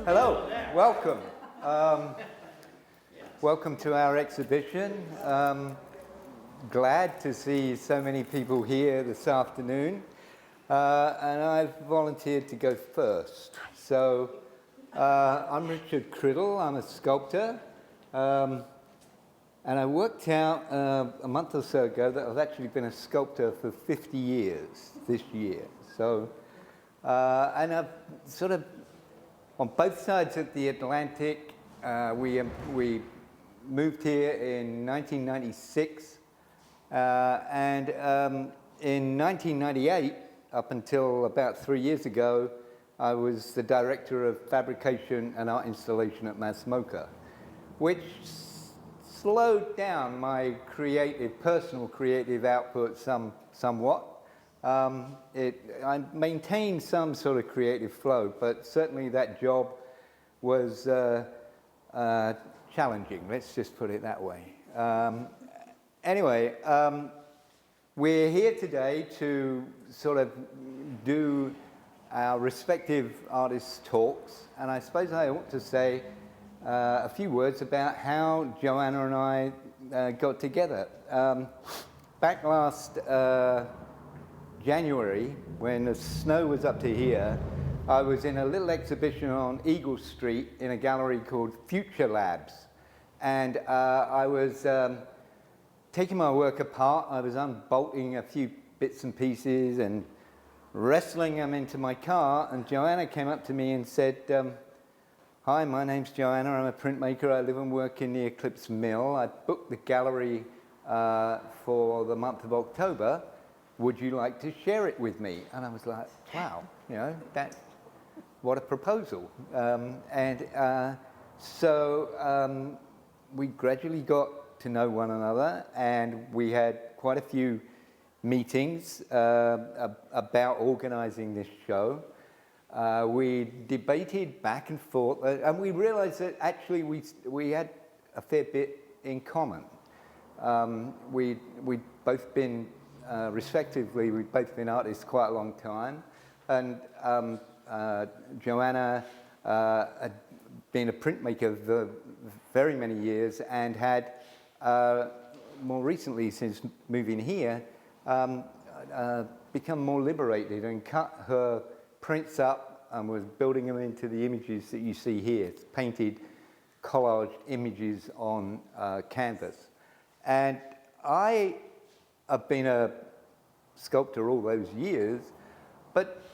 Hello, welcome. Welcome to our exhibition. Glad to see so many people here this afternoon. And I've volunteered to go first. So I'm Richard Criddle, I'm a sculptor. And I worked out a month or so ago that I've actually been a sculptor for 50 years this year. So, and I've sort of, on both sides of the Atlantic, we moved here in 1996, and in 1998, up until about 3 years ago, I was the director of fabrication and art installation at MASMOCA, which slowed down my personal creative output somewhat. I maintained some sort of creative flow, but certainly that job was challenging, let's just put it that way. Anyway, we're here today to sort of do our respective artists' talks, and I suppose I ought to say a few words about how Joanna and I got together. Back last January, when the snow was up to here, I was in a little exhibition on Eagle Street in a gallery called Future Labs. And I was taking my work apart. I was unbolting a few bits and pieces and wrestling them into my car. And Joanna came up to me and said, hi, my name's Joanna. I'm a printmaker. I live and work in the Eclipse Mill. I booked the gallery for the month of October. Would you like to share it with me? And I was like, wow, you know, what a proposal. So we gradually got to know one another, and we had quite a few meetings about organizing this show. We debated back and forth, and we realized that actually we had a fair bit in common. We'd both been respectively, we've both been artists quite a long time, and Joanna had been a printmaker for very many years and had, more recently since moving here, become more liberated and cut her prints up and was building them into the images that you see here. It's painted collage images on canvas. And I've been a sculptor all those years,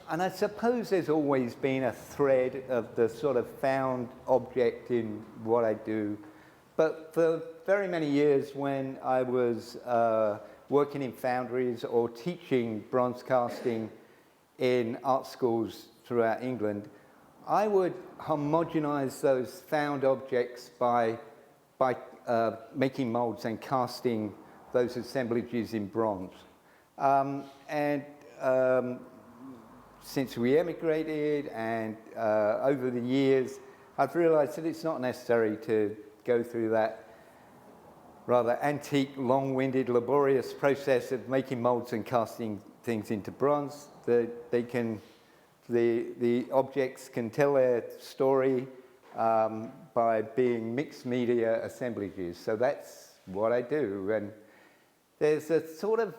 and I suppose there's always been a thread of the sort of found object in what I do. But for very many years when I was working in foundries or teaching bronze casting in art schools throughout England, I would homogenize those found objects by making molds and casting those assemblages in bronze. Since we emigrated and over the years, I've realized that it's not necessary to go through that rather antique, long-winded, laborious process of making molds and casting things into bronze. The objects can tell their story by being mixed media assemblages. So that's what I do. And there's a sort of,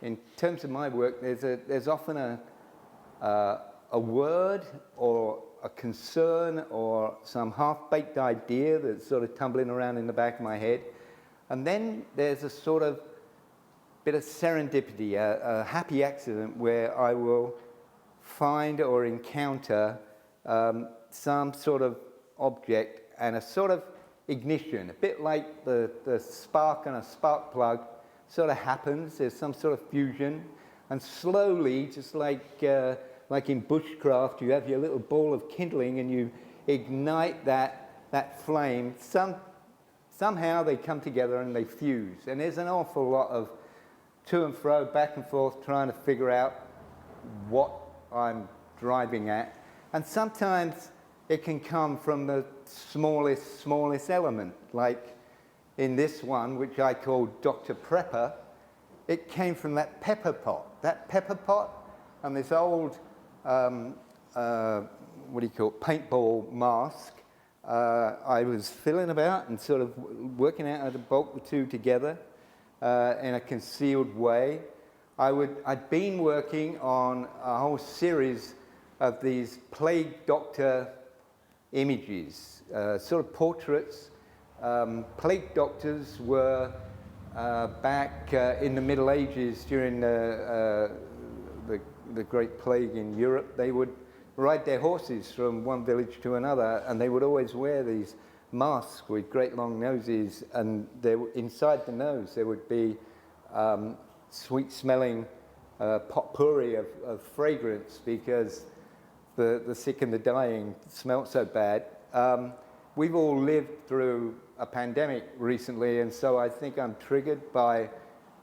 in terms of my work, there's often a word or a concern or some half-baked idea that's sort of tumbling around in the back of my head. And then there's a sort of bit of serendipity, a happy accident where I will find or encounter some sort of object and a sort of ignition, a bit like the spark on a spark plug sort of happens. There's some sort of fusion, and slowly, just like in bushcraft, you have your little ball of kindling and you ignite that flame. somehow they come together and they fuse. And there's an awful lot of to and fro, back and forth, trying to figure out what I'm driving at. And sometimes it can come from the smallest element. Like in this one, which I call Dr. Prepper, it came from that pepper pot. That pepper pot and this old, paintball mask. I was filling about and sort of working out how to bolt the two together in a concealed way. I'd been working on a whole series of these plague doctor images, sort of portraits. Plague doctors were back in the Middle Ages during the Great Plague in Europe. They would ride their horses from one village to another, and they would always wear these masks with great long noses, and inside the nose there would be sweet-smelling potpourri of fragrance, because the sick and the dying smelt so bad. We've all lived through a pandemic recently, and so I think I'm triggered by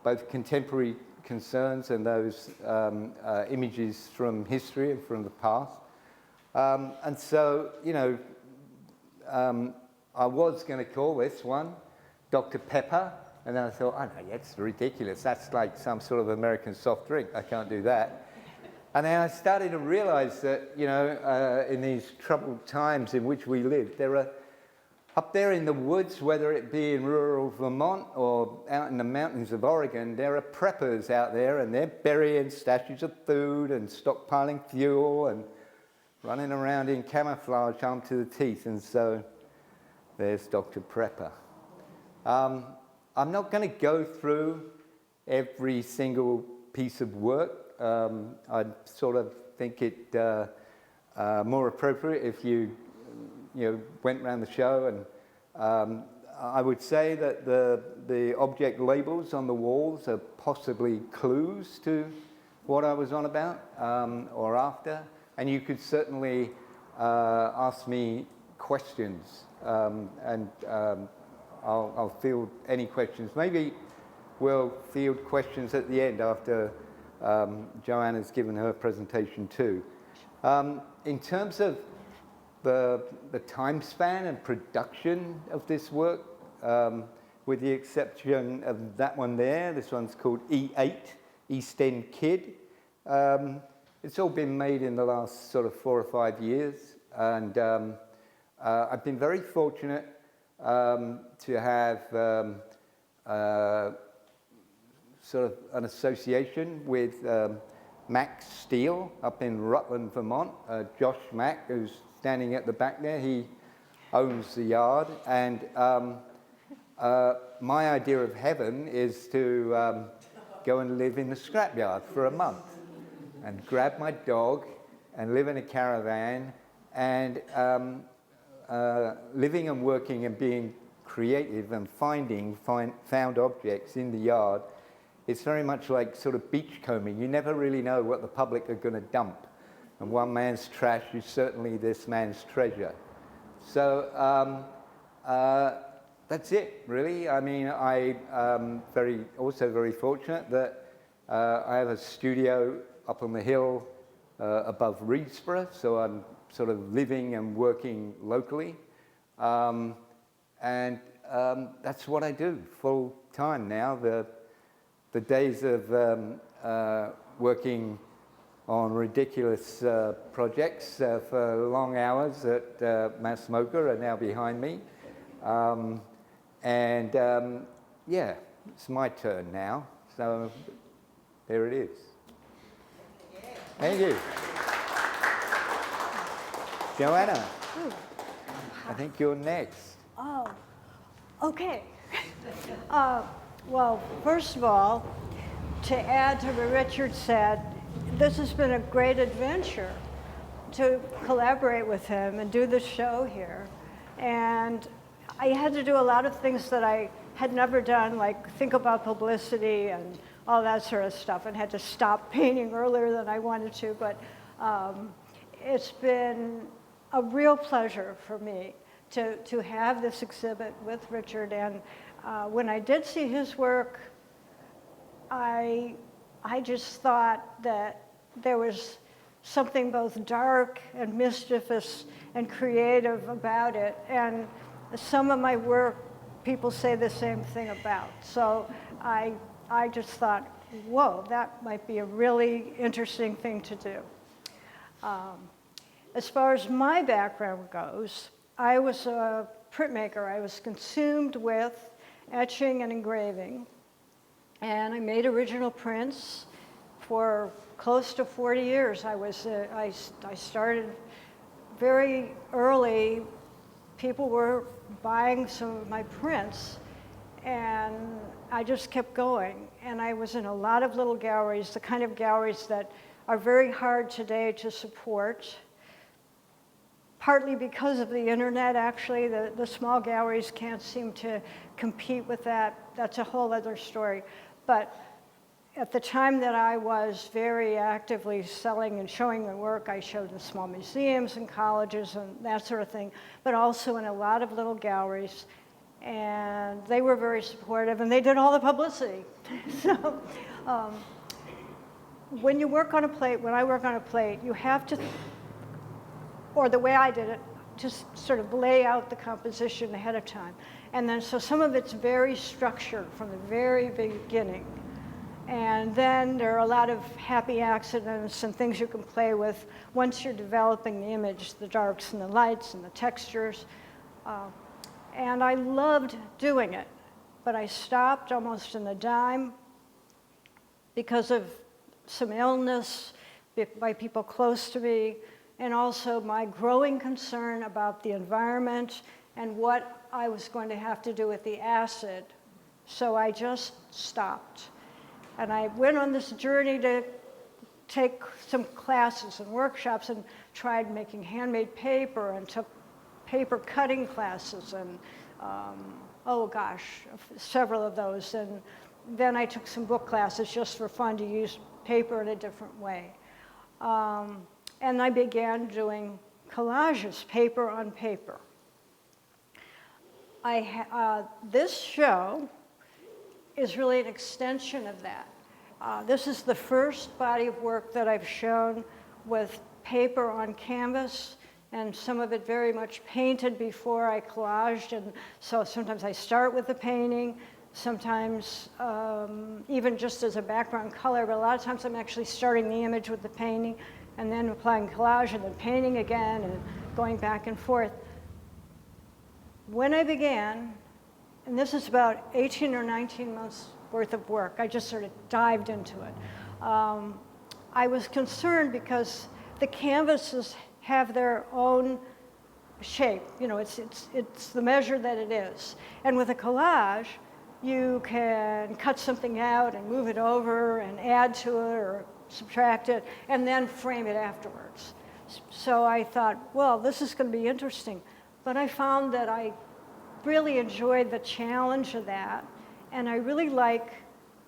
both contemporary concerns and those images from history and from the past. And so, I was going to call this one Dr. Pepper, and then I thought, oh no, that's ridiculous. That's like some sort of American soft drink. I can't do that. And then I started to realize that, in these troubled times in which we live, there are, up there in the woods, whether it be in rural Vermont or out in the mountains of Oregon, there are preppers out there, and they're burying stashes of food and stockpiling fuel and running around in camouflage armed to the teeth. And so there's Dr. Prepper. I'm not going to go through every single piece of work. I sort of think it more appropriate if you went around the show, and I would say that the object labels on the walls are possibly clues to what I was on about or after, and you could certainly ask me questions, and I'll field any questions. Maybe we'll field questions at the end after Joanna's given her presentation too. In terms of the time span and production of this work, with the exception of that one there, this one's called E8, East End Kid. It's all been made in the last sort of 4 or 5 years, and I've been very fortunate to have sort of an association with Max Steele up in Rutland, Vermont. Josh Mack, who's standing at the back there, he owns the yard, and my idea of heaven is to go and live in the scrapyard for a month and grab my dog and live in a caravan, and living and working and being creative and finding found objects in the yard. It's very much like sort of beachcombing. You never really know what the public are going to dump, and one man's trash is certainly this man's treasure. So that's it, really. I mean, I'm also very fortunate that I have a studio up on the hill above Reedsborough, so I'm sort of living and working locally. And that's what I do full time now. The days of working on ridiculous projects for long hours at Mass Mocha are now behind me. Yeah, it's my turn now. So there it is. Thank you. Joanna, I think you're next. Oh, okay. Well, first of all, to add to what Richard said, this has been a great adventure to collaborate with him and do the show here. And I had to do a lot of things that I had never done, like think about publicity and all that sort of stuff, and had to stop painting earlier than I wanted to. But it's been a real pleasure for me to have this exhibit with Richard. And when I did see his work, I just thought that there was something both dark and mischievous and creative about it. And some of my work, people say the same thing about. So I just thought, whoa, that might be a really interesting thing to do. As far as my background goes, I was a printmaker. I was consumed with etching and engraving. And I made original prints for close to 40 years. I started very early. People were buying some of my prints, and I just kept going. And I was in a lot of little galleries, the kind of galleries that are very hard today to support, partly because of the internet, actually. The small galleries can't seem to compete with that. That's a whole other story. But at the time that I was very actively selling and showing my work, I showed in small museums and colleges and that sort of thing, but also in a lot of little galleries. And they were very supportive, and they did all the publicity. So when you work on a plate, when I work on a plate, you have to, or the way I did it, just sort of lay out the composition ahead of time. And then, so some of it's very structured from the very beginning. And then there are a lot of happy accidents and things you can play with once you're developing the image, the darks and the lights and the textures. And I loved doing it, but I stopped almost in the dime because of some illness by people close to me, and also my growing concern about the environment and what I was going to have to do with the acid. So I just stopped. And I went on this journey to take some classes and workshops, and tried making handmade paper, and took paper cutting classes, and oh gosh, several of those. And then I took some book classes just for fun to use paper in a different way. And I began doing collages, paper on paper. This show is really an extension of that. This is the first body of work that I've shown with paper on canvas, and some of it very much painted before I collaged. And so sometimes I start with the painting, sometimes even just as a background color, but a lot of times I'm actually starting the image with the painting and then applying collage and then painting again and going back and forth. When I began, and this is about 18 or 19 months worth of work, I just sort of dived into it. I was concerned because the canvases have their own shape. You know, it's the measure that it is. And with a collage, you can cut something out and move it over and add to it or subtract it and then frame it afterwards. So I thought, well, this is going to be interesting. But I found that I really enjoyed the challenge of that, and I really like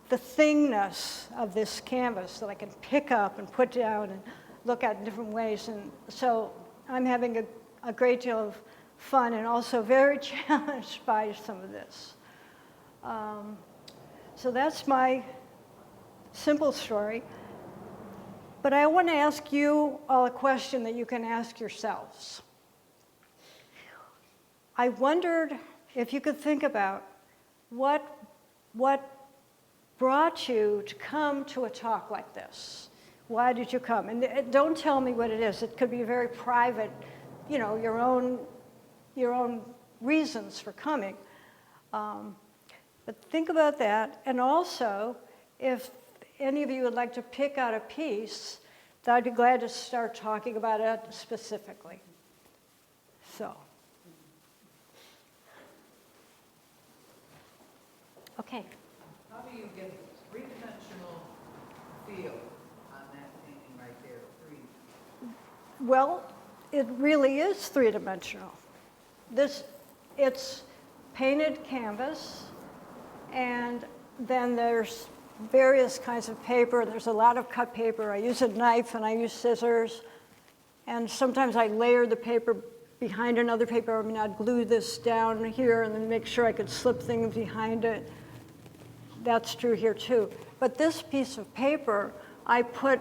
the thingness of this canvas that I can pick up and put down and look at in different ways. And so I'm having a great deal of fun and also very challenged by some of this. So that's my simple story. But I want to ask you all a question that you can ask yourselves. I wondered if you could think about what brought you to come to a talk like this. Why did you come? And don't tell me what it is. It could be very private, you know, your own reasons for coming. But think about that. And also, if any of you would like to pick out a piece, I'd be glad to start talking about it specifically. So. Okay. How do you get a three-dimensional feel on that painting right there? Well, it really is three-dimensional. It's painted canvas, and then there's various kinds of paper. There's a lot of cut paper. I use a knife and I use scissors, and sometimes I layer the paper behind another paper. I mean, I'd glue this down here and then make sure I could slip things behind it. That's true here too. But this piece of paper, I put,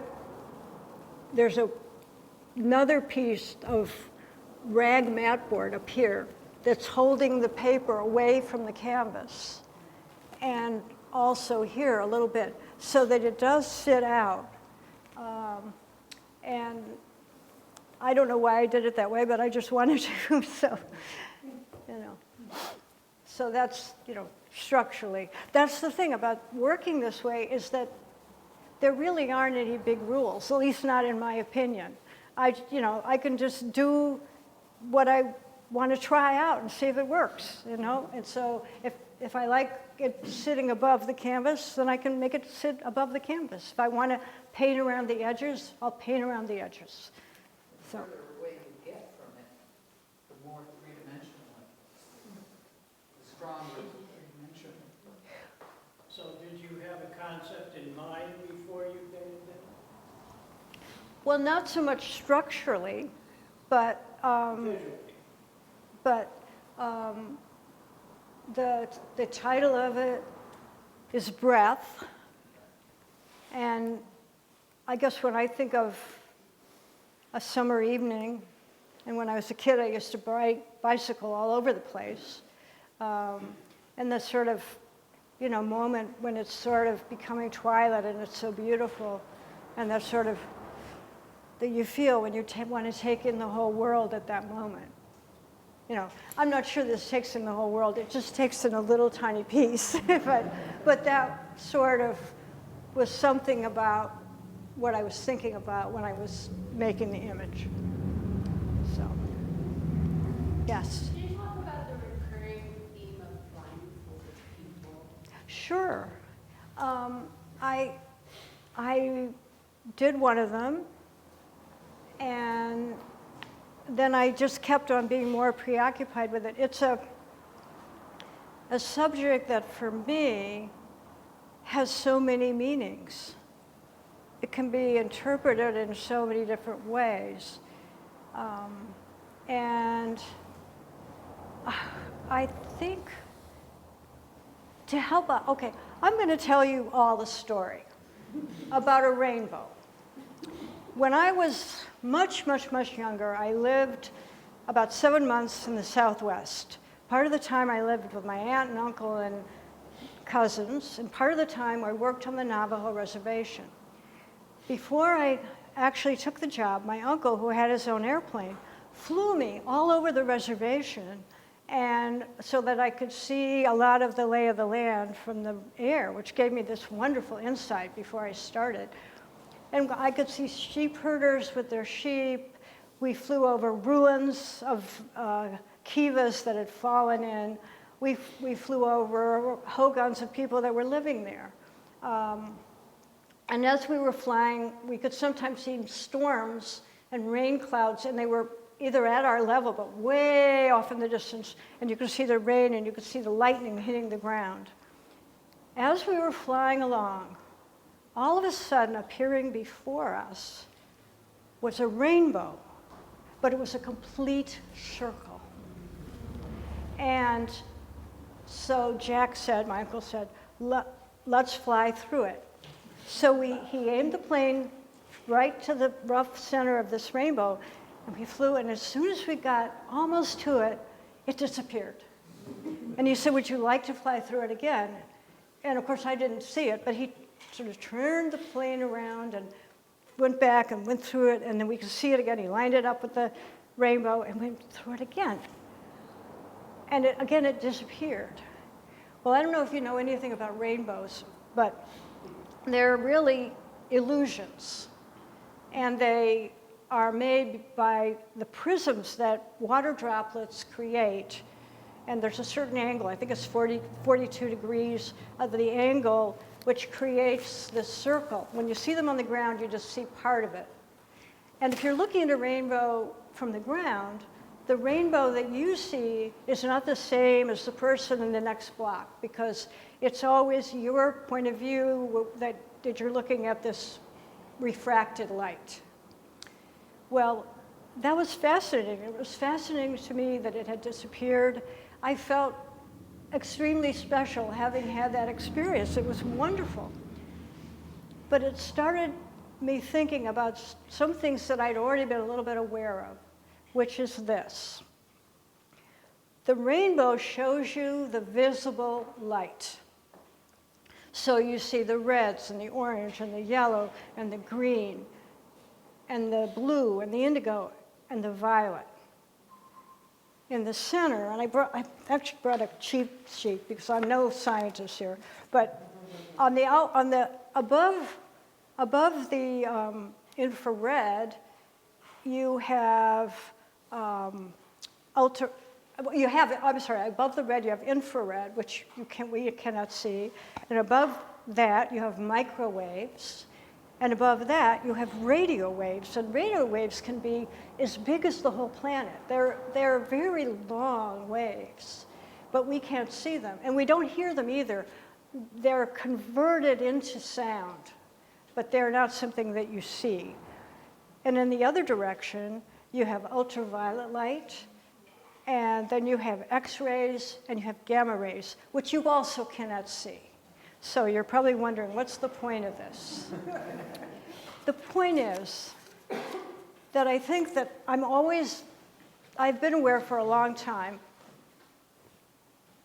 there's another piece of rag mat board up here that's holding the paper away from the canvas. And also here a little bit, so that it does sit out. And I don't know why I did it that way, but I just wanted to, so, you know. So that's, you know, structurally. That's the thing about working this way, is that there really aren't any big rules, at least not in my opinion. You know, I can just do what I want to try out and see if it works, you know? And so if I like it sitting above the canvas, then I can make it sit above the canvas. If I want to paint around the edges, I'll paint around the edges. The further away you get from it, the more three-dimensional, the stronger the three-dimensional. So did you have a concept in mind before you painted it? Well, not so much structurally, but the title of it is Breath. And I guess when I think of a summer evening, and when I was a kid, I used to bicycle all over the place. And the sort of, you know, moment when it's sort of becoming twilight and it's so beautiful, and that sort of, that you feel when you want to take in the whole world at that moment. You know, I'm not sure this takes in the whole world, it just takes in a little tiny piece. but that sort of was something about what I was thinking about when I was making the image. So, yes? Can you talk about the recurring theme of blindfolded people? Sure. I did one of them, and then I just kept on being more preoccupied with it. It's a subject that, for me, has so many meanings. It can be interpreted in so many different ways. And I think to help out, okay, I'm going to tell you all the story about a rainbow. When I was much, much, much younger, I lived about 7 months in the Southwest. Part of the time I lived with my aunt and uncle and cousins, and part of the time I worked on the Navajo reservation. Before I actually took the job, my uncle, who had his own airplane, flew me all over the reservation, and so that I could see a lot of the lay of the land from the air, which gave me this wonderful insight before I started. And I could see sheep herders with their sheep. We flew over ruins of kivas that had fallen in. We flew over hogans of people that were living there. And as we were flying, we could sometimes see storms and rain clouds, and they were either at our level, but way off in the distance, and you could see the rain and you could see the lightning hitting the ground. As we were flying along, all of a sudden, appearing before us was a rainbow, but it was a complete circle. And so Jack said, my uncle said, let's fly through it. So he aimed the plane right to the rough center of this rainbow, and we flew, and as soon as we got almost to it, it disappeared. And he said, would you like to fly through it again? And of course, I didn't see it, but he sort of turned the plane around and went back and went through it, and then we could see it again. He lined it up with the rainbow and went through it again. And again, it disappeared. Well, I don't know if you know anything about rainbows, but they're really illusions. And they are made by the prisms that water droplets create. And there's a certain angle, I think it's 42 degrees of the angle, which creates this circle. When you see them on the ground, you just see part of it. And if you're looking at a rainbow from the ground, the rainbow that you see is not the same as the person in the next block, because it's always your point of view that you're looking at this refracted light. Well, that was fascinating. It was fascinating to me that it had disappeared. I felt extremely special having had that experience. It was wonderful. But it started me thinking about some things that I'd already been a little bit aware of, which is this. The rainbow shows you the visible light. So you see the reds and the orange and the yellow and the green and the blue and the indigo and the violet. In the center, and I actually brought a cheat sheet because I'm no scientist here, but on the above the infrared, you have above the red you have infrared, which we cannot see, and above that you have microwaves, and above that you have radio waves, and radio waves can be as big as the whole planet. They're very long waves, but we can't see them, and we don't hear them either. They're converted into sound, but they're not something that you see. And in the other direction, you have ultraviolet light, and then you have X-rays, and you have gamma rays, which you also cannot see. So you're probably wondering, what's the point of this? The point is that I think that I've been aware for a long time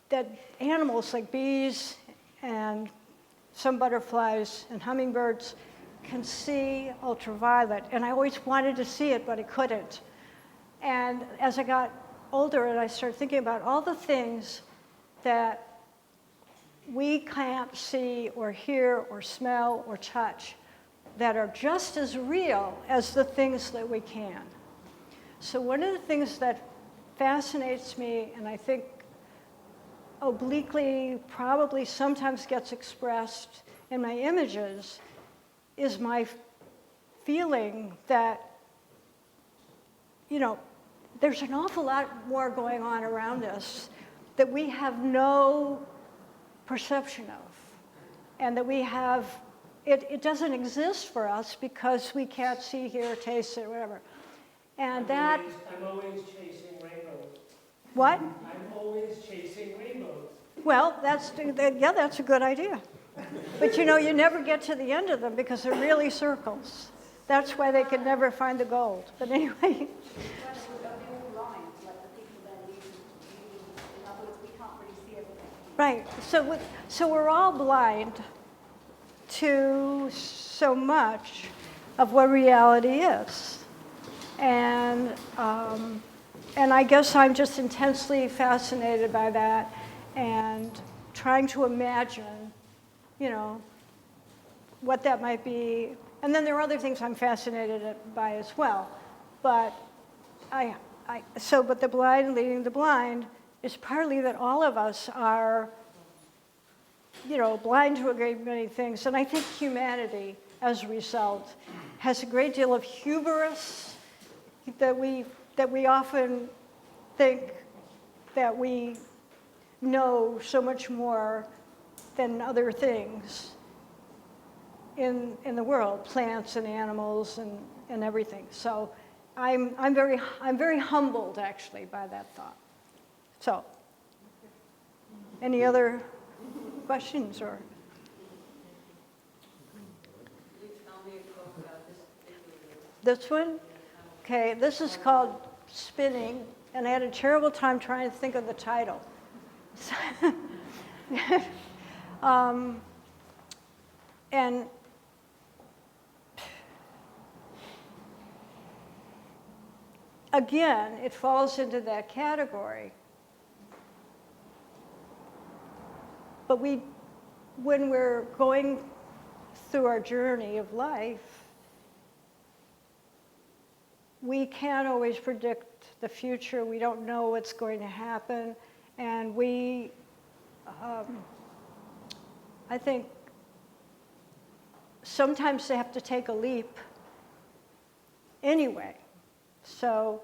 that animals like bees and some butterflies and hummingbirds can see ultraviolet, and I always wanted to see it, but I couldn't. And as I got older and I started thinking about all the things that we can't see or hear or smell or touch that are just as real as the things that we can. So one of the things that fascinates me, and I think obliquely probably sometimes gets expressed in my images, is my feeling that, there's an awful lot more going on around us that we have no perception of, and that we have, it doesn't exist for us because we can't see, hear, taste it, whatever. And I'm always chasing rainbows. What? I'm always chasing rainbows. Well, that's a good idea. But you never get to the end of them because they're really circles. That's why they could never find the gold. But anyway. Right. So we're all blind to so much of what reality is, and I guess I'm just intensely fascinated by that, and trying to imagine, what that might be. And then there are other things I'm fascinated by as well, but but the blind leading the blind is partly that all of us are, blind to a great many things. And I think humanity, as a result, has a great deal of hubris that we often think that we know so much more than other things in the world, plants and animals and everything. So I'm very humbled actually by that thought. So, any other questions or? Can you tell me a book about this particular? This one? Okay, this is called Spinning, and I had a terrible time trying to think of the title. And again, it falls into that category. But when we're going through our journey of life, we can't always predict the future. We don't know what's going to happen. And I think sometimes they have to take a leap anyway. So,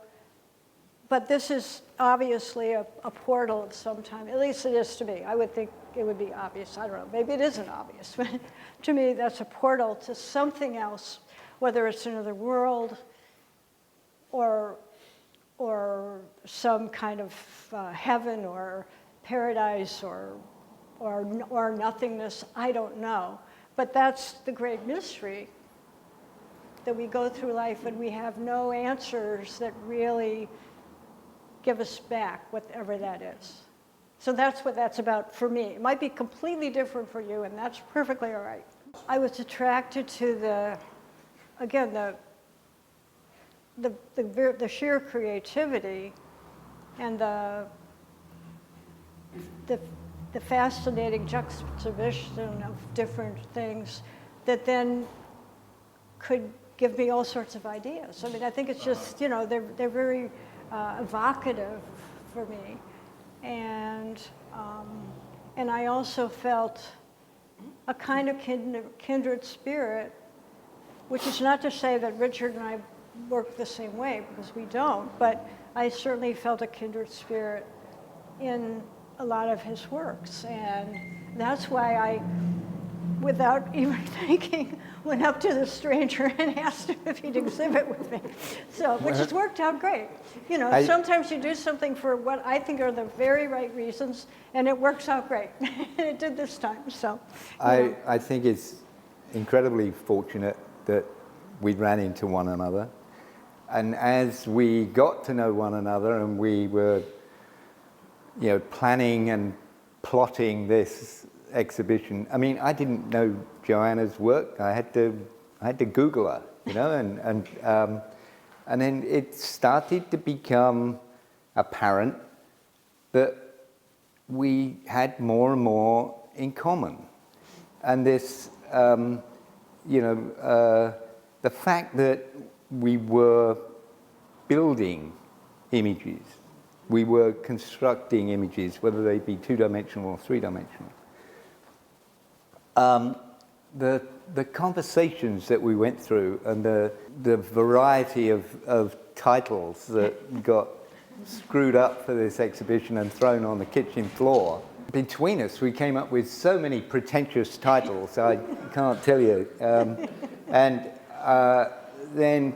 but this is obviously a portal of some time. At least it is to me. I would think it would be obvious. I don't know. Maybe it isn't obvious. But to me, that's a portal to something else, whether it's another world, or some kind of heaven or paradise or nothingness. I don't know. But that's the great mystery, that we go through life and we have no answers that really give us back whatever that is. So that's what that's about for me. It might be completely different for you, and that's perfectly all right. I was attracted to the sheer creativity and the fascinating juxtaposition of different things that then could give me all sorts of ideas. I mean, I think it's just, they're very evocative for me. And I also felt a kind of kindred spirit, which is not to say that Richard and I work the same way, because we don't, but I certainly felt a kindred spirit in a lot of his works. And that's why I, without even thinking, went up to the stranger and asked him if he'd exhibit with me. So, which has worked out great. Sometimes you do something for what I think are the very right reasons, and it works out great. And it did this time, so. I think it's incredibly fortunate that we ran into one another. And as we got to know one another and we were, planning and plotting this exhibition, I mean, I didn't know Joanna's work. I had to Google her, and then it started to become apparent that we had more and more in common, and this, the fact that we were building images, we were constructing images, whether they be two-dimensional or three-dimensional. The conversations that we went through and the variety of titles that got screwed up for this exhibition and thrown on the kitchen floor. Between us, we came up with so many pretentious titles, I can't tell you. Then,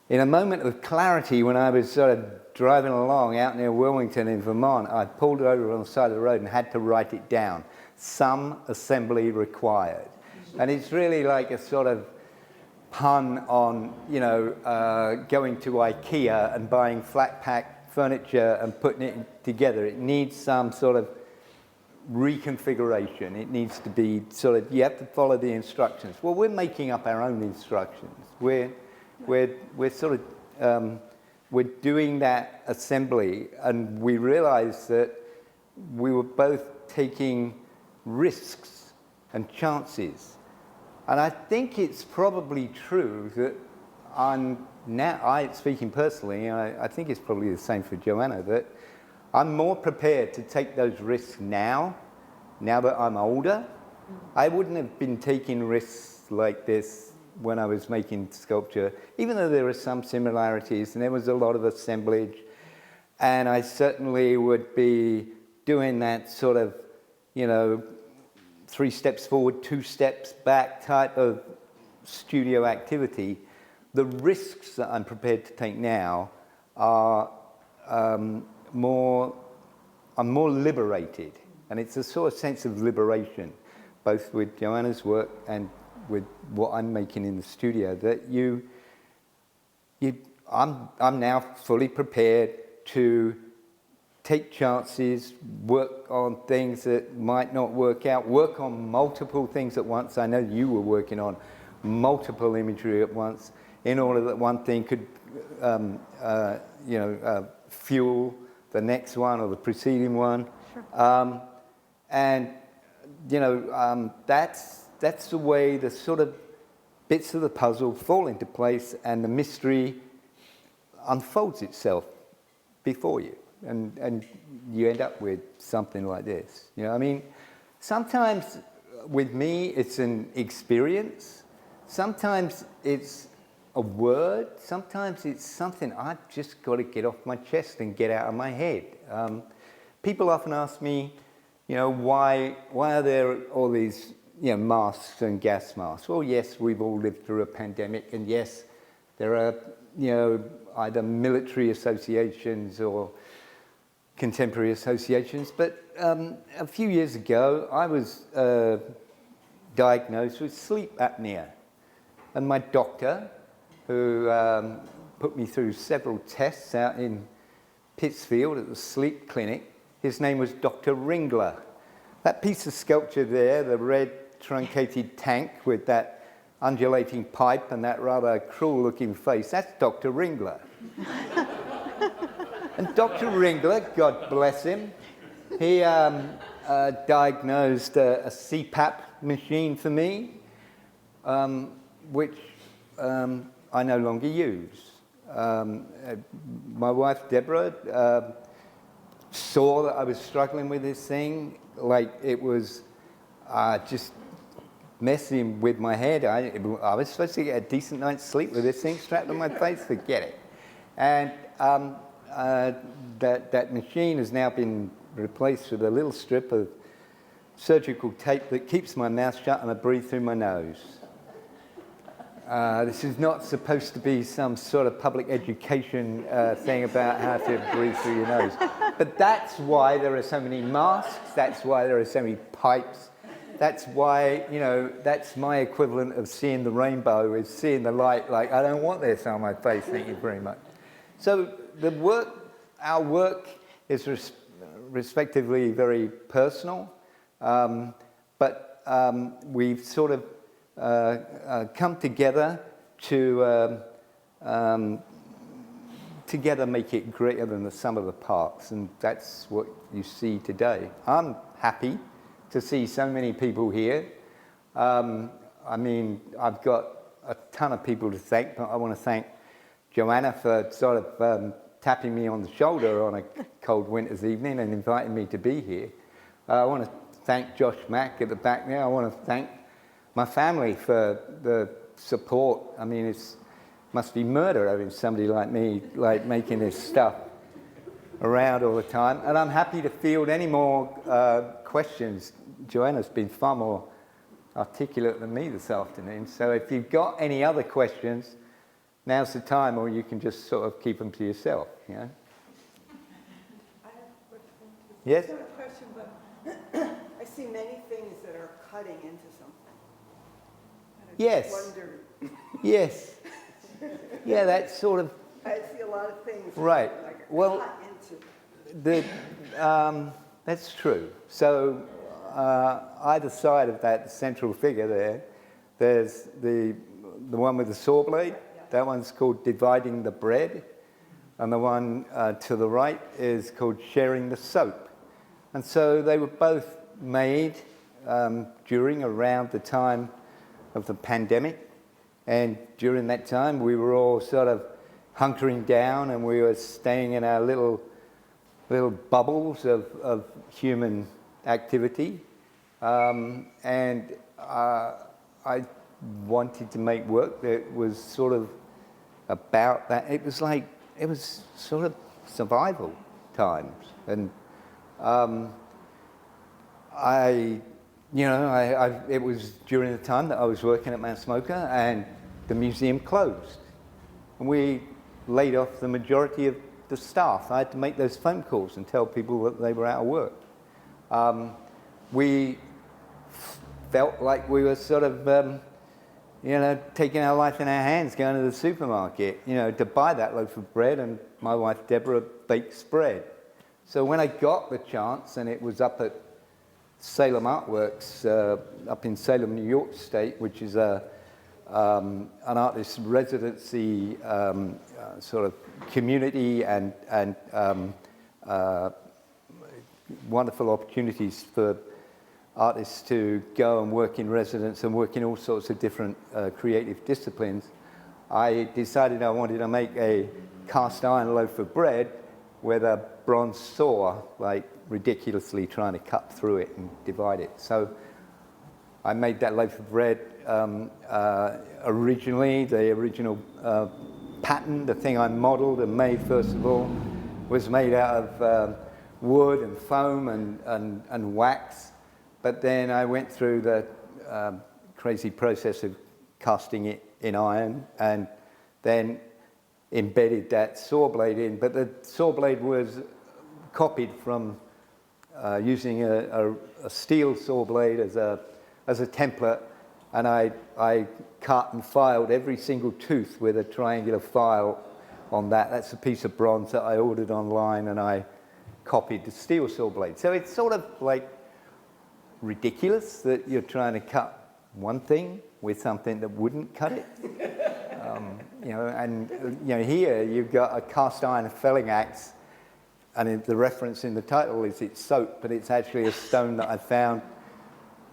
in a moment of clarity, when I was sort of driving along out near Wilmington in Vermont, I pulled over on the side of the road and had to write it down. Some assembly required. And it's really like a sort of pun on, going to IKEA and buying flat pack furniture and putting it together. It needs some sort of reconfiguration. It needs to be you have to follow the instructions. Well, we're making up our own instructions. We're doing that assembly, and we realized that we were both taking risks and chances. And I think it's probably true that speaking personally, I think it's probably the same for Joanna, that I'm more prepared to take those risks now that I'm older. I wouldn't have been taking risks like this when I was making sculpture, even though there are some similarities and there was a lot of assemblage. And I certainly would be doing that sort of, 3 steps forward, 2 steps back type of studio activity. The risks that I'm prepared to take now are I'm more liberated. And it's a sort of sense of liberation, both with Joanna's work and with what I'm making in the studio, that I'm now fully prepared to take chances, work on things that might not work out, work on multiple things at once. I know you were working on multiple imagery at once in order that one thing could fuel the next one or the preceding one. Sure. That's the way the sort of bits of the puzzle fall into place and the mystery unfolds itself before you. And you end up with something like this. Sometimes with me it's an experience. Sometimes it's a word. Sometimes it's something I've just got to get off my chest and get out of my head. People often ask me, why are there all these, masks and gas masks? Well, yes, we've all lived through a pandemic, and yes, there are, you know, either military associations or contemporary associations. But a few years ago, I was diagnosed with sleep apnea. And my doctor, who put me through several tests out in Pittsfield at the sleep clinic, his name was Dr. Ringler. That piece of sculpture there, the red truncated tank with that undulating pipe and that rather cruel-looking face, that's Dr. Ringler. And Dr. Ringler, God bless him, he diagnosed a CPAP machine for me, which I no longer use. My wife, Deborah, saw that I was struggling with this thing, like it was just messing with my head. I was supposed to get a decent night's sleep with this thing strapped on my face, forget it. And that machine has now been replaced with a little strip of surgical tape that keeps my mouth shut and I breathe through my nose. This is not supposed to be some sort of public education thing about how to breathe through your nose. But that's why there are so many masks, that's why there are so many pipes, that's why, you know, that's my equivalent of seeing the rainbow, is seeing the light, like, I don't want this on my face, thank you very much. So our work is respectively very personal, but we've sort of come together to together make it greater than the sum of the parts, and that's what you see today. I'm happy to see so many people here. I mean, I've got a ton of people to thank, but I want to thank Joanna for sort of tapping me on the shoulder on a cold winter's evening and inviting me to be here. I want to thank Josh Mack at the back there. I want to thank my family for the support. I mean, it must be murder having somebody like me like making this stuff around all the time. And I'm happy to field any more questions. Joanna's been far more articulate than me this afternoon. So if you've got any other questions, now's the time, or you can just sort of keep them to yourself, you know? I have a question. Yes? It's not a question, but I see many things that are cutting into something. And I Yes. just wonder, Yes. Yeah, that's sort of I see a lot of things right. that are Well, cut into. that's true. So either side of that central figure there's the one with the saw blade. That one's called Dividing the Bread. And the one to the right is called Sharing the Soap. And so they were both made around the time of the pandemic. And during that time, we were all sort of hunkering down and we were staying in our little bubbles of human activity. And I wanted to make work that was sort of about that. It was sort of survival times. And it was during the time that I was working at Mount Smoker and the museum closed. And we laid off the majority of the staff. I had to make those phone calls and tell people that they were out of work. We felt like we were sort of, taking our life in our hands, going to the supermarket, to buy that loaf of bread, and my wife Deborah bakes bread. So when I got the chance, and it was up at Salem Artworks, up in Salem, New York State, which is an artist residency sort of community and wonderful opportunities for artists to go and work in residence and work in all sorts of different creative disciplines. I decided I wanted to make a cast iron loaf of bread with a bronze saw, like ridiculously trying to cut through it and divide it. So I made that loaf of bread originally. The original pattern, the thing I modeled and made first of all, was made out of wood and foam and wax. But then I went through the crazy process of casting it in iron, and then embedded that saw blade in, but the saw blade was copied from using a steel saw blade as a template, and I cut and filed every single tooth with a triangular file on that. That's a piece of bronze that I ordered online, and I copied the steel saw blade. So it's sort of like ridiculous that you're trying to cut one thing with something that wouldn't cut it. You know, and you know, here you've got a cast iron felling axe, and the reference in the title is it's soap, but it's actually a stone that I found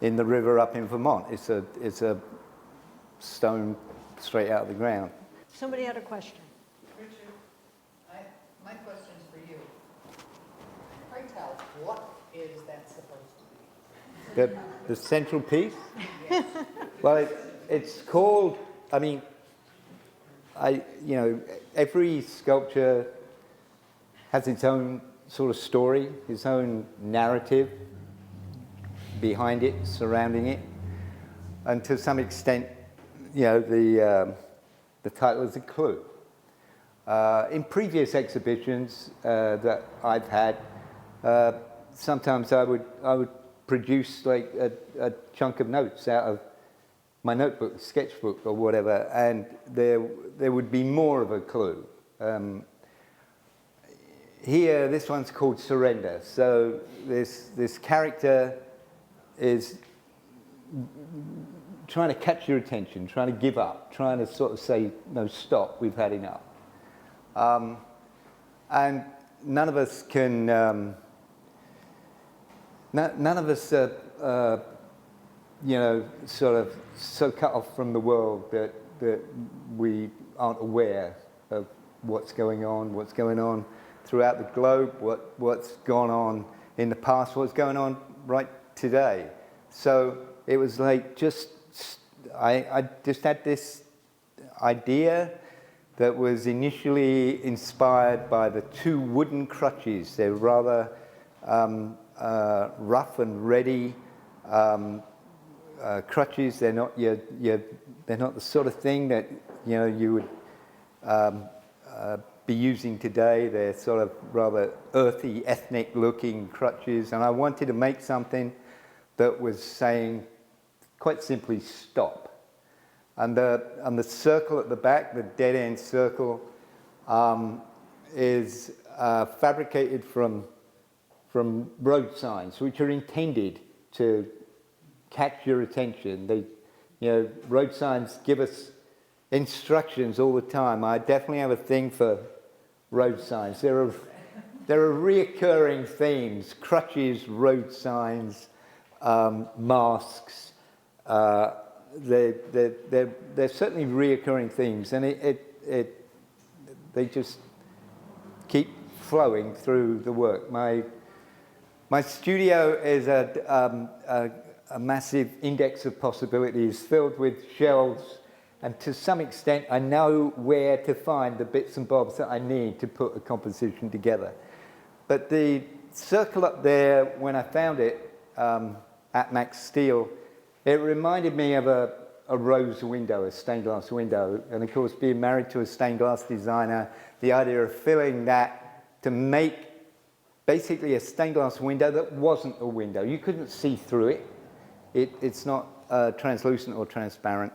in the river up in Vermont. It's a stone straight out of the ground. Somebody had a question. Richard, my question's for you. Pray tell, what is that supposed to be? The central piece? Well, it's called, I mean, you know, every sculpture has its own sort of story, its own narrative behind it, surrounding it. And to some extent, you know, the title is a clue. In previous exhibitions that I've had, sometimes I would produce like a chunk of notes out of my notebook, sketchbook or whatever, and there would be more of a clue. Here, this one's called Surrender. So this character is trying to catch your attention, trying to give up, trying to sort of say, no, stop, we've had enough. And none of us can, none of us are, you know, sort of so cut off from the world that we aren't aware of what's going on throughout the globe, what's gone on in the past, what's going on right today. So it was like I just had this idea that was initially inspired by the two wooden crutches. They're rather rough and ready crutches. They're not they're not the sort of thing that you would be using today. They're sort of rather earthy, ethnic-looking crutches, and I wanted to make something that was saying, quite simply, stop. And the circle at the back, the dead-end circle, is fabricated from road signs, which are intended to catch your attention. Road signs give us instructions all the time. I definitely have a thing for road signs. There are reoccurring themes: crutches, road signs, masks. They're certainly reoccurring themes, and they just keep flowing through the work. My studio is a massive index of possibilities filled with shelves, and to some extent I know where to find the bits and bobs that I need to put a composition together. But the circle up there, when I found it at Max Steel, it reminded me of a rose window, a stained glass window. And of course, being married to a stained glass designer, the idea of filling that to make basically a stained glass window that wasn't a window. You couldn't see through it. It's not translucent or transparent.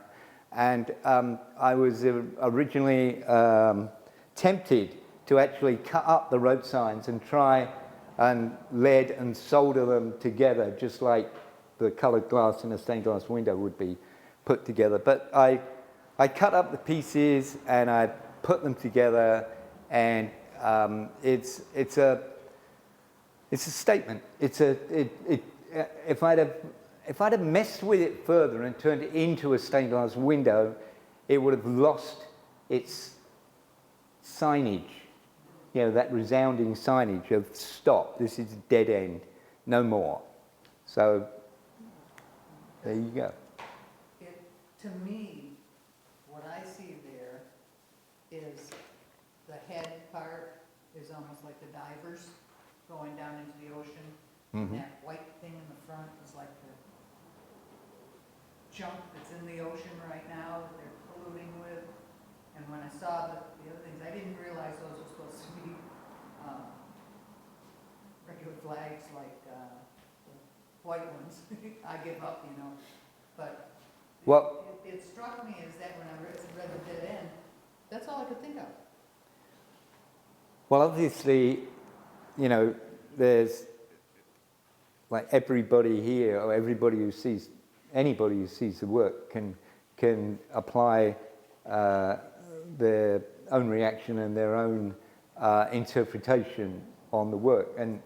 And I was originally tempted to actually cut up the road signs and try and lead and solder them together, just like the coloured glass in a stained glass window would be put together. But I cut up the pieces and I put them together, and it's a statement. If I'd have messed with it further and turned it into a stained glass window, it would have lost its signage. That resounding signage of stop. This is dead end. No more. So there you go. To me, what I see there is the head part is almost like the divers going down into the ocean. Mm-hmm. And that white thing in the front is like the junk that's in the ocean right now that they're polluting with. And when I saw the other things, I didn't realize those were supposed to be regular flags like the white ones. I give up, you know, but Well, it struck me as that when I read the dead end, that's all I could think of. well, obviously, you know, there's like everybody here, or everybody who sees, anybody who sees the work can apply their own reaction and their own interpretation on the work. And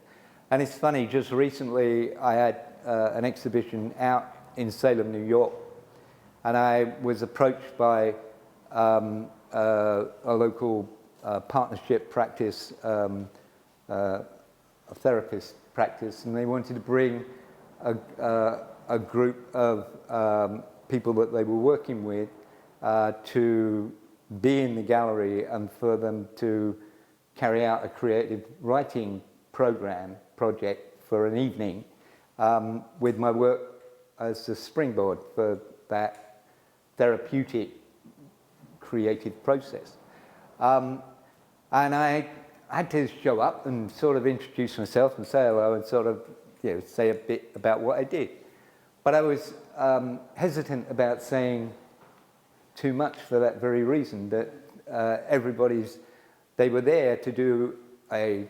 it's funny, just recently I had an exhibition out in Salem, New York, and I was approached by a local partnership practice, a therapist practice, and they wanted to bring a group of people that they were working with to be in the gallery and for them to carry out a creative writing project for an evening with my work as a springboard for that therapeutic creative process. And I had to show up and sort of introduce myself and say hello and sort of, you know, say a bit about what I did. But I was hesitant about saying too much for that very reason, that they were there to do a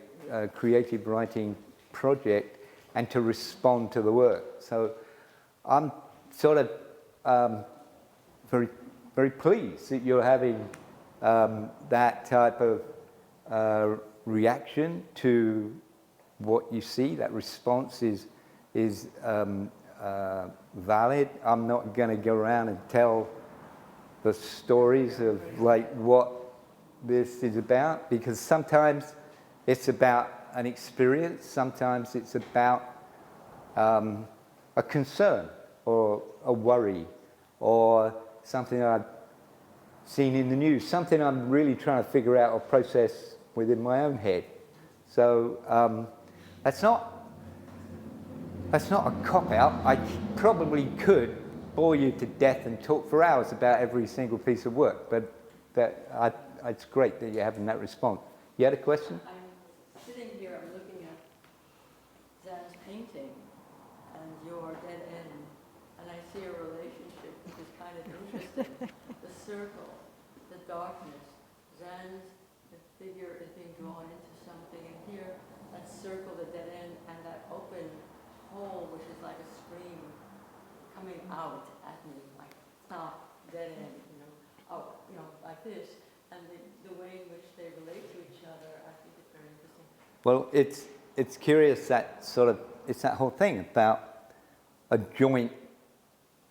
creative writing project and to respond to the work. So I'm sort of very, very pleased that you're having that type of reaction to what you see. That response is valid. I'm not going to go around and tell the stories of like what this is about, because sometimes it's about an experience, sometimes it's about a concern or a worry or something I've seen in the news, something I'm really trying to figure out or process within my own head. So that's not a cop-out. I probably could bore you to death and talk for hours about every single piece of work, but it's great that you're having that response. You had a question? I'm sitting here, I'm looking at Zan's painting and your dead end, and I see a relationship which is kind of interesting. The circle, the darkness, Zan's the figure is being drawn into something, and here, that circle, the dead end, and that open hole, which is like a scream coming out at me, like, stop, dead end, you know, oh, you know, like this. And the way in which they relate to each other, I think it's very interesting. Well, it's curious that sort of, it's that whole thing about a joint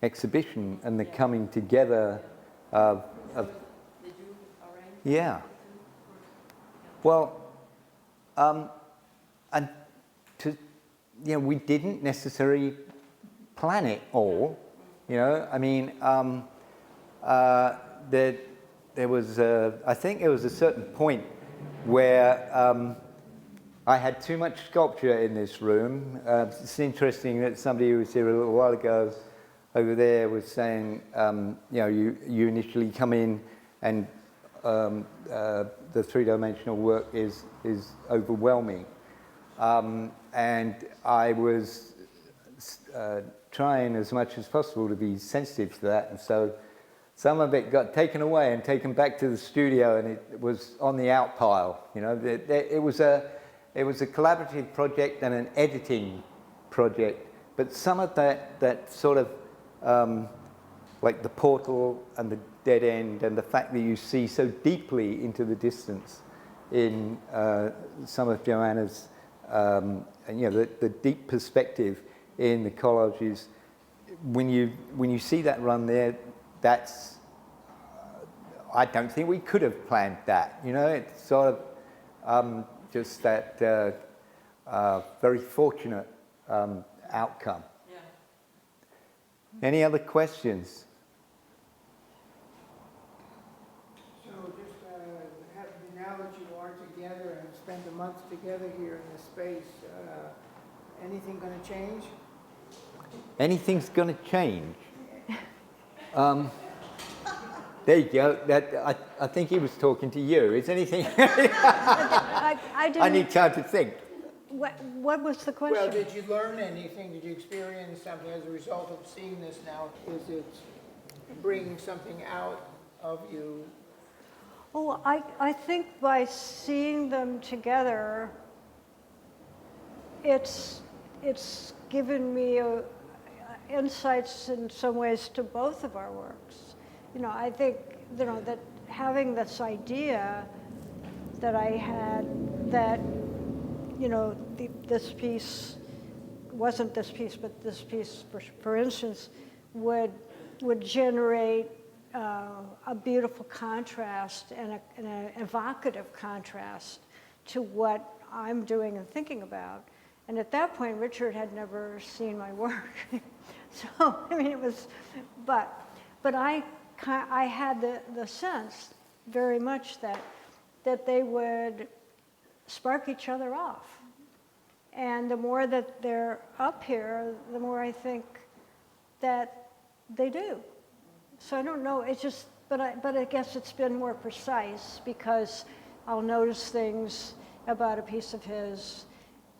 exhibition and the coming together of Did you arrange? Yeah. Well, and we didn't necessarily plan it all, you know. I mean, there was, I think there was a certain point where I had too much sculpture in this room. It's interesting that somebody who was here a little while ago over there was saying, you initially come in and the three-dimensional work is overwhelming. And I was trying as much as possible to be sensitive to that, and so some of it got taken away and taken back to the studio, and it was on the out pile. You know, it was a collaborative project and an editing project, but some of that sort of like the portal and the dead end and the fact that you see so deeply into the distance in some of Joanna's, the deep perspective in the collages. When you see that run there, that's, I don't think we could have planned that. You know, it's sort of just that very fortunate outcome. Yeah. Any other questions? So just now that you are together and spend a month together here in this space, anything going to change? Anything's going to change? There you go. I think he was talking to you. Is anything? I I didn't, need time to think. what was the question? Well, did you learn anything? Did you experience something as a result of seeing this now? Is it bringing something out of you? Oh, I think by seeing them together, it's given me insights in some ways to both of our works. You know, I think, you know, that having this idea that I had that, you know, this piece, wasn't this piece, but this piece, for instance, would generate a beautiful contrast and an evocative contrast to what I'm doing and thinking about. And at that point, Richard had never seen my work. So, I mean, it was, but I had the sense very much that they would spark each other off. And the more that they're up here, the more I think that they do. So I don't know, it's just, but I guess it's been more precise because I'll notice things about a piece of his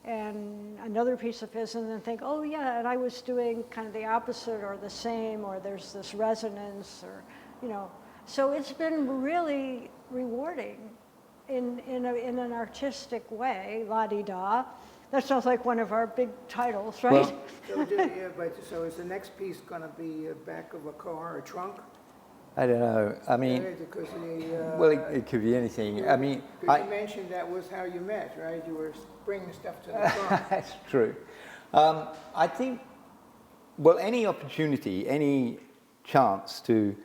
and another piece of his and then think, oh yeah, and I was doing kind of the opposite or the same, or there's this resonance, or, you know. So it's been really rewarding in an artistic way, la-di-da. That sounds like one of our big titles, right? Well, So is the next piece going to be a back of a car, a trunk? I don't know. I mean, Because well, it could be anything. I mean, you mentioned that was how you met, right? You were bringing stuff to the trunk. that's true. I think, well, any opportunity, any chance to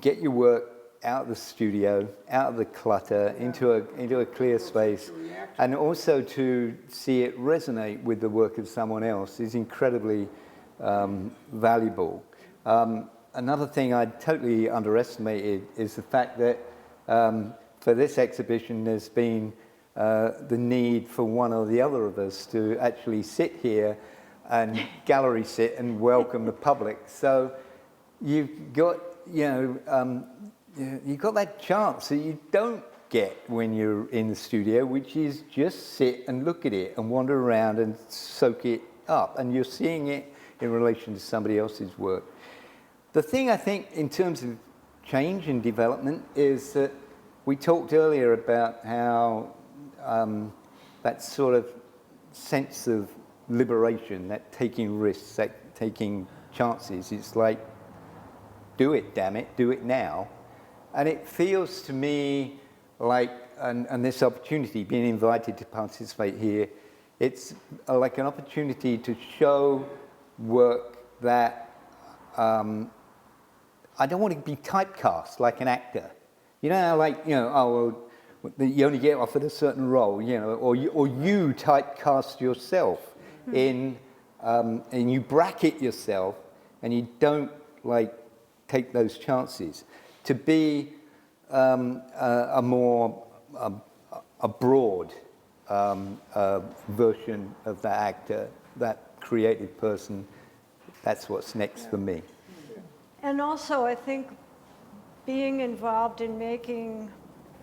get your work out of the studio, out of the clutter, into a clear space, and also to see it resonate with the work of someone else is incredibly valuable. Another thing I totally underestimated is the fact that for this exhibition there's been the need for one or the other of us to actually sit here and gallery sit and welcome the public. So you've got, you've got that chance that you don't get when you're in the studio, which is just sit and look at it and wander around and soak it up. And you're seeing it in relation to somebody else's work. The thing I think in terms of change and development is that we talked earlier about how that sort of sense of liberation, that taking risks, that taking chances, it's like, do it, damn it, do it now. And it feels to me like, and this opportunity, being invited to participate here, it's like an opportunity to show work that I don't want to be typecast like an actor. You know how, like, you only get offered a certain role, or you typecast yourself in, and you bracket yourself, and you don't take those chances. To be a more broad version of that actor, that creative person, that's what's next for me. And also, I think being involved in making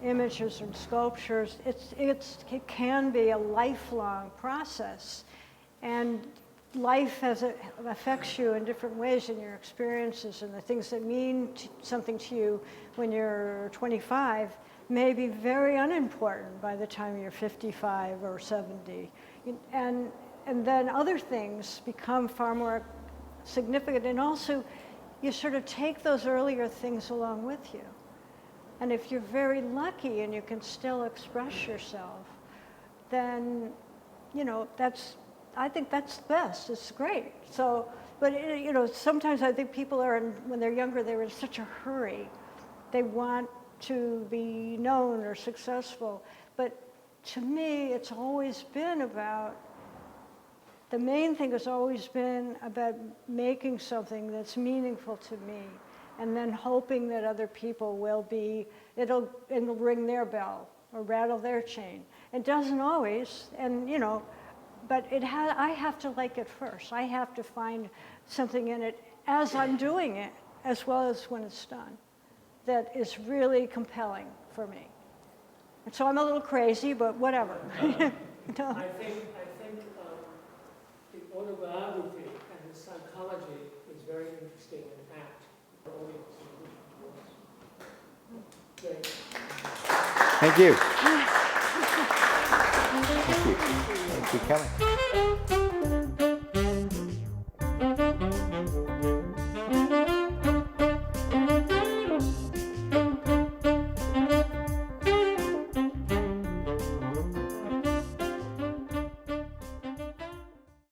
images and sculptures, it can be a lifelong process. And life affects you in different ways in your experiences, and the things that mean something to you when you're 25 may be very unimportant by the time you're 55 or 70. And then other things become far more significant, and also you sort of take those earlier things along with you. And if you're very lucky and you can still express yourself, then, I think that's the best. It's great. So, but sometimes I think people when they're younger, they're in such a hurry. They want to be known or successful. But to me, it's always been about, the main thing has always been about making something that's meaningful to me, and then hoping that other people it'll ring their bell or rattle their chain. It doesn't always, but I have to like it first. I have to find something in it as I'm doing it. as well as when it's done, that is really compelling for me. And so I'm a little crazy, but whatever. No. I think the autobiography and the psychology is very interesting in act for audience. Great. Thank you. Thank you. Thank you, Kelly.